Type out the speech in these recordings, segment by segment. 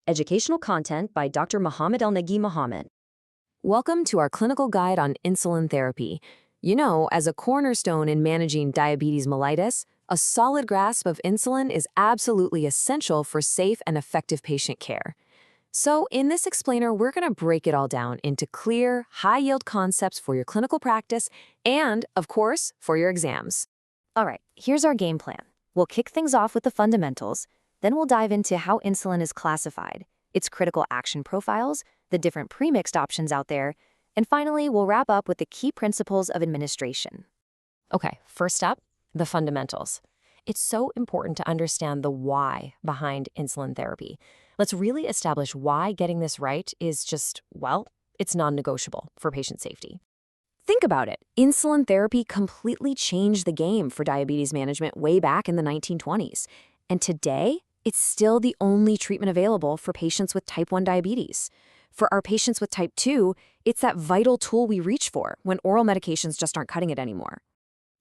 Educational content by Dr. Mohammed Al-Nagi Mohammed. Welcome to our clinical guide on insulin therapy. You know, as a cornerstone in managing diabetes mellitus, a solid grasp of insulin is absolutely essential for safe and effective patient care. So in this explainer, we're going to break it all down into clear, high-yield concepts for your clinical practice and, of course, for your exams. All right, here's our game plan. We'll kick things off with the fundamentals, then we'll dive into how insulin is classified, its critical action profiles, the different premixed options out there, and finally, we'll wrap up with the key principles of administration. Okay, first up, the fundamentals. It's so important to understand the why behind insulin therapy. Let's really establish why getting this right is just, well, it's non-negotiable for patient safety. Think about it. Insulin therapy completely changed the game for diabetes management way back in the 1920s. And today, it's still the only treatment available for patients with type 1 diabetes. For our patients with type 2, it's that vital tool we reach for when oral medications just aren't cutting it anymore.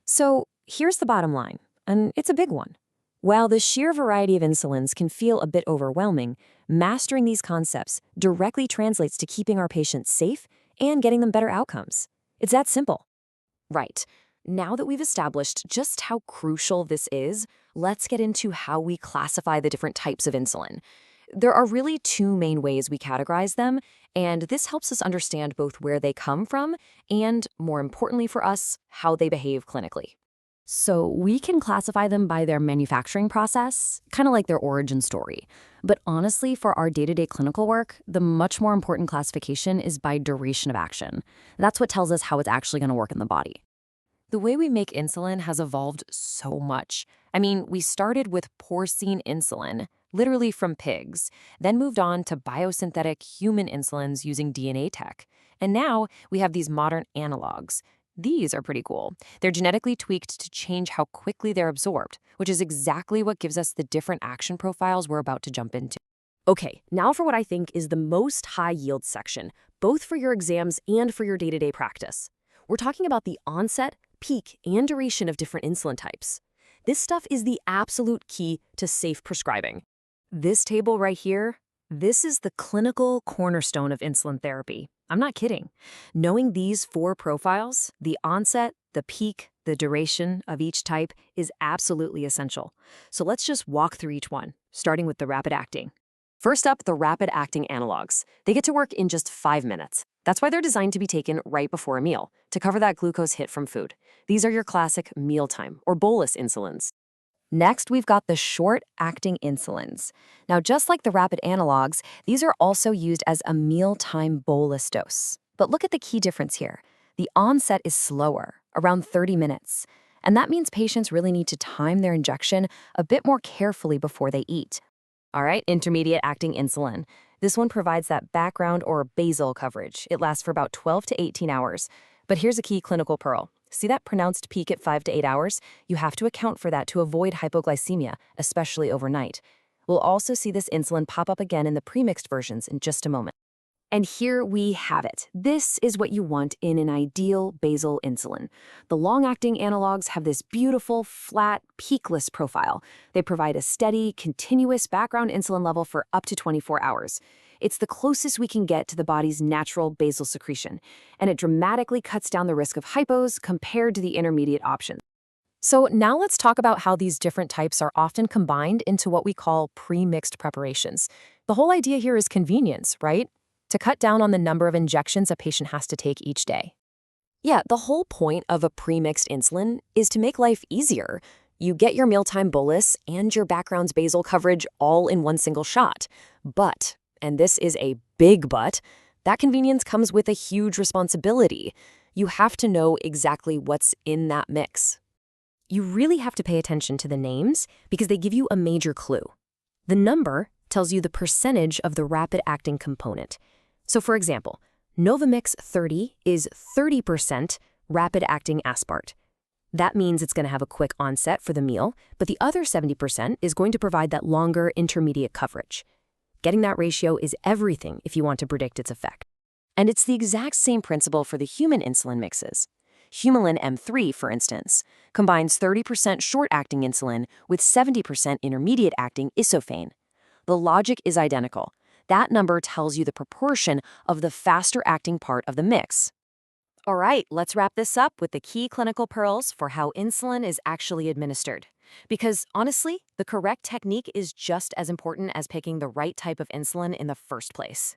So here's the bottom line, and it's a big one. While the sheer variety of insulins can feel a bit overwhelming, mastering these concepts directly translates to keeping our patients safe and getting them better outcomes. It's that simple. Right. Now that we've established just how crucial this is, let's get into how we classify the different types of insulin. There are really two main ways we categorize them, and this helps us understand both where they come from and, more importantly for us, how they behave clinically. So we can classify them by their manufacturing process, kind of like their origin story. But honestly, for our day-to-day clinical work, the much more important classification is by duration of action. That's what tells us how it's actually going to work in the body. The way we make insulin has evolved so much. I mean, we started with porcine insulin, literally from pigs, then moved on to biosynthetic human insulins using DNA tech. And now we have these modern analogs. These are pretty cool. They're genetically tweaked to change how quickly they're absorbed, which is exactly what gives us the different action profiles we're about to jump into. Okay, now for what I think is the most high-yield section, both for your exams and for your day-to-day practice. We're talking about the onset, peak, and duration of different insulin types. This stuff is the absolute key to safe prescribing. This table right here, this is the clinical cornerstone of insulin therapy. I'm not kidding. Knowing these four profiles, the onset, the peak, the duration of each type is absolutely essential. So let's just walk through each one, starting with the rapid-acting. First up, the rapid-acting analogs. They get to work in just 5 minutes. That's why they're designed to be taken right before a meal, to cover that glucose hit from food. These are your classic mealtime or bolus insulins. Next, we've got the short-acting insulins. Now, just like the rapid analogs, these are also used as a mealtime bolus dose. But look at the key difference here. The onset is slower, around 30 minutes. And that means patients really need to time their injection a bit more carefully before they eat. All right, intermediate-acting insulin. This one provides that background or basal coverage. It lasts for about 12 to 18 hours. But here's a key clinical pearl. See that pronounced peak at 5 to 8 hours? You have to account for that to avoid hypoglycemia, especially overnight. We'll also see this insulin pop up again in the premixed versions in just a moment. And here we have it. This is what you want in an ideal basal insulin. The long-acting analogs have this beautiful, flat, peakless profile. They provide a steady, continuous background insulin level for up to 24 hours. It's the closest we can get to the body's natural basal secretion, and it dramatically cuts down the risk of hypos compared to the intermediate options. So now let's talk about how these different types are often combined into what we call pre-mixed preparations. The whole idea here is convenience, right? To cut down on the number of injections a patient has to take each day. Yeah, the whole point of a pre-mixed insulin is to make life easier. You get your mealtime bolus and your background's basal coverage all in one single shot. But, and this is a big but, that convenience comes with a huge responsibility. You have to know exactly what's in that mix. You really have to pay attention to the names because they give you a major clue. The number tells you the percentage of the rapid-acting component. So for example, Novamix 30 is 30% rapid-acting aspart. That means it's going to have a quick onset for the meal, but the other 70% is going to provide that longer intermediate coverage. Getting that ratio is everything if you want to predict its effect. And it's the exact same principle for the human insulin mixes. Humulin M3, for instance, combines 30% short-acting insulin with 70% intermediate-acting isophane. The logic is identical. That number tells you the proportion of the faster acting part of the mix. All right, let's wrap this up with the key clinical pearls for how insulin is actually administered. Because honestly, the correct technique is just as important as picking the right type of insulin in the first place.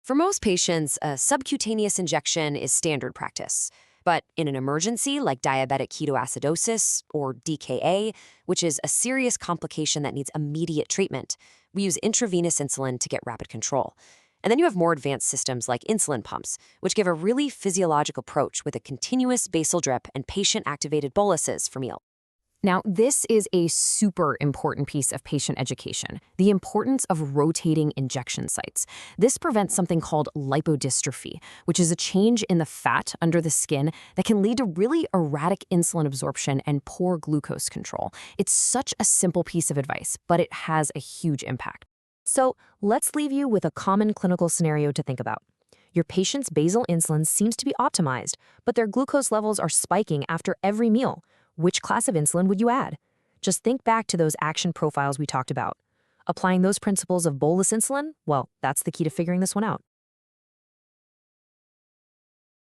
For most patients, a subcutaneous injection is standard practice. But in an emergency like diabetic ketoacidosis, or DKA, which is a serious complication that needs immediate treatment, we use intravenous insulin to get rapid control. And then you have more advanced systems like insulin pumps, which give a really physiologic approach with a continuous basal drip and patient-activated boluses for meal. Now, this is a super important piece of patient education, the importance of rotating injection sites. This prevents something called lipodystrophy, which is a change in the fat under the skin that can lead to really erratic insulin absorption and poor glucose control. It's such a simple piece of advice, but it has a huge impact. So let's leave you with a common clinical scenario to think about. Your patient's basal insulin seems to be optimized, but their glucose levels are spiking after every meal. Which class of insulin would you add? Just think back to those action profiles we talked about. Applying those principles of bolus insulin, well, that's the key to figuring this one out.